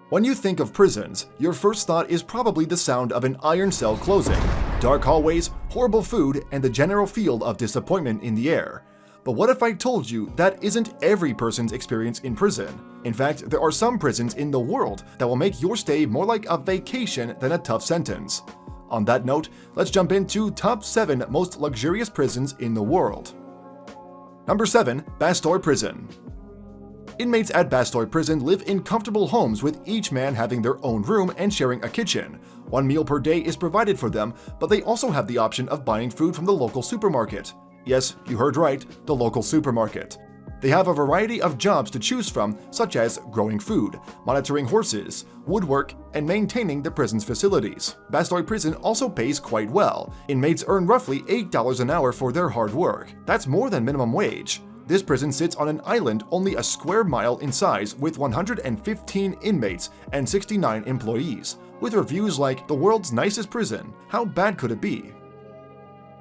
When you think of prisons, your first thought is probably the sound of an iron cell closing, dark hallways, horrible food, and the general feel of disappointment in the air. But what if I told you that isn't every person's experience in prison? In fact, there are some prisons in the world that will make your stay more like a vacation than a tough sentence. On that note, let's jump into top 7 most luxurious prisons in the world. Number 7. Bastet Prison. Inmates at Bastet Prison live in comfortable homes with each man having their own room and sharing a kitchen. 1 meal per day is provided for them, but they also have the option of buying food from the local supermarket. Yes, you heard right, the local supermarket. They have a variety of jobs to choose from, such as growing food, monitoring horses, woodwork, and maintaining the prison's facilities. Bastet Prison also pays quite well. Inmates earn roughly $8 an hour for their hard work. That's more than minimum wage. This prison sits on an island only a square mile in size with 115 inmates and 69 employees. With reviews like the world's nicest prison, how bad could it be?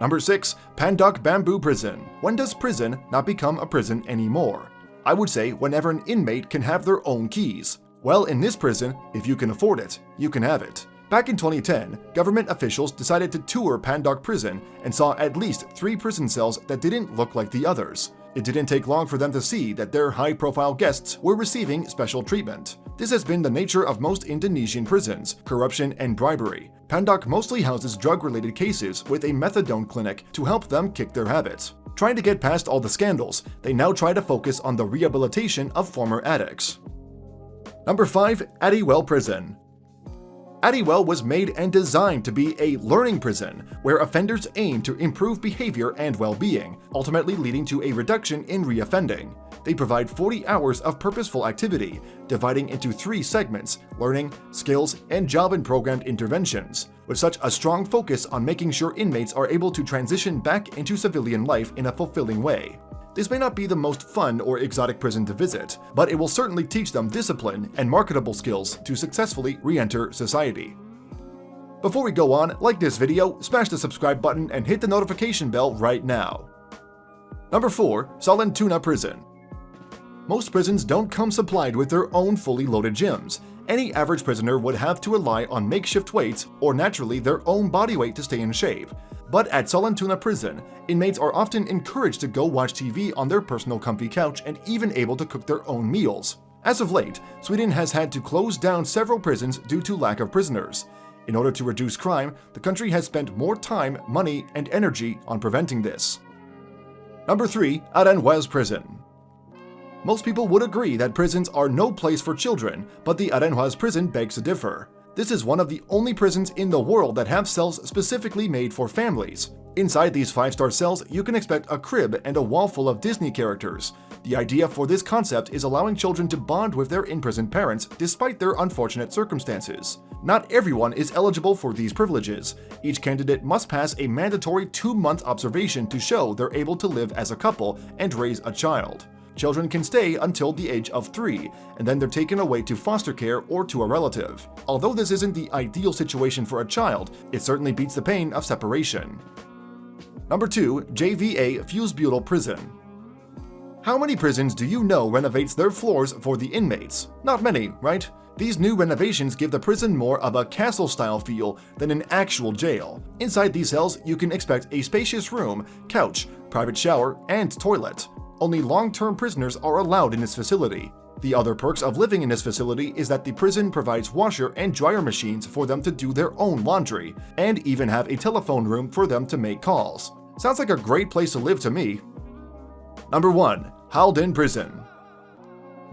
Number 6. Pandoc Prison. When does prison not become a prison anymore? I would say whenever an inmate can have their own keys. Well, in this prison, if you can afford it, you can have it. Back in 2010, government officials decided to tour Pandoc Prison and saw at least 3 prison cells that didn't look like the others. It didn't take long for them to see that their high-profile guests were receiving special treatment. This has been the nature of most Indonesian prisons: corruption and bribery. Pandoc mostly houses drug-related cases with a methadone clinic to help them kick their habits. Trying to get past all the scandals, they now try to focus on the rehabilitation of former addicts. Number 5. Adiwell Prison. Adiwell was made and designed to be a learning prison where offenders aim to improve behavior and well-being, ultimately leading to a reduction in reoffending. They provide 40 hours of purposeful activity, dividing into 3 segments: learning, skills, and job and programmed interventions, with such a strong focus on making sure inmates are able to transition back into civilian life in a fulfilling way. This may not be the most fun or exotic prison to visit, but it will certainly teach them discipline and marketable skills to successfully re-enter society. Before we go on, like this video, smash the subscribe button, and hit the notification bell right now. Number 4. Solna Prison. Most prisons don't come supplied with their own fully loaded gyms. Any average prisoner would have to rely on makeshift weights or naturally their own body weight to stay in shape. But at Solna Prison, inmates are often encouraged to go watch TV on their personal comfy couch and even able to cook their own meals. As of late, Sweden has had to close down several prisons due to lack of prisoners. In order to reduce crime, the country has spent more time, money, and energy on preventing this. Number 3. Arenua Prison. Most people would agree that prisons are no place for children, but the Arenua Prison begs to differ. This is one of the only prisons in the world that have cells specifically made for families. Inside these 5-star cells, you can expect a crib and a wall full of Disney characters. The idea for this concept is allowing children to bond with their imprisoned parents despite their unfortunate circumstances. Not everyone is eligible for these privileges. Each candidate must pass a mandatory 2-month observation to show they're able to live as a couple and raise a child. Children can stay until the age of 3, and then they're taken away to foster care or to a relative. Although this isn't the ideal situation for a child, it certainly beats the pain of separation. Number 2. Butyl Prison. How many prisons do you know renovates their floors for the inmates? Not many, right? These new renovations give the prison more of a castle-style feel than an actual jail. Inside these cells, you can expect a spacious room, couch, private shower, and toilet. Only long-term prisoners are allowed in this facility. The other perks of living in this facility is that the prison provides washer and dryer machines for them to do their own laundry, and even have a telephone room for them to make calls. Sounds like a great place to live to me. Number 1. Halden Prison.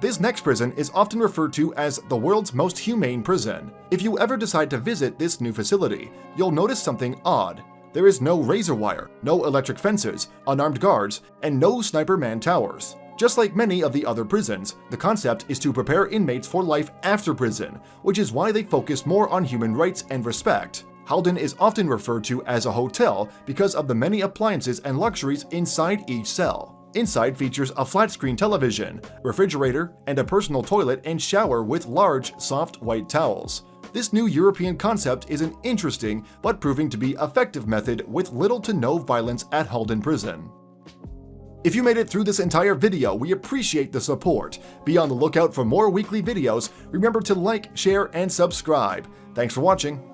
This next prison is often referred to as the world's most humane prison. If you ever decide to visit this new facility, you'll notice something odd. There is no razor wire, no electric fences, unarmed guards, and no sniper man towers. Just like many of the other prisons, the concept is to prepare inmates for life after prison, which is why they focus more on human rights and respect. Halden is often referred to as a hotel because of the many appliances and luxuries inside each cell. Inside features a flat-screen television, refrigerator, and a personal toilet and shower with large, soft white towels. This new European concept is an interesting but proving to be effective method with little to no violence at Halden Prison. If you made it through this entire video, we appreciate the support. Be on the lookout for more weekly videos. Remember to like, share, and subscribe. Thanks for watching.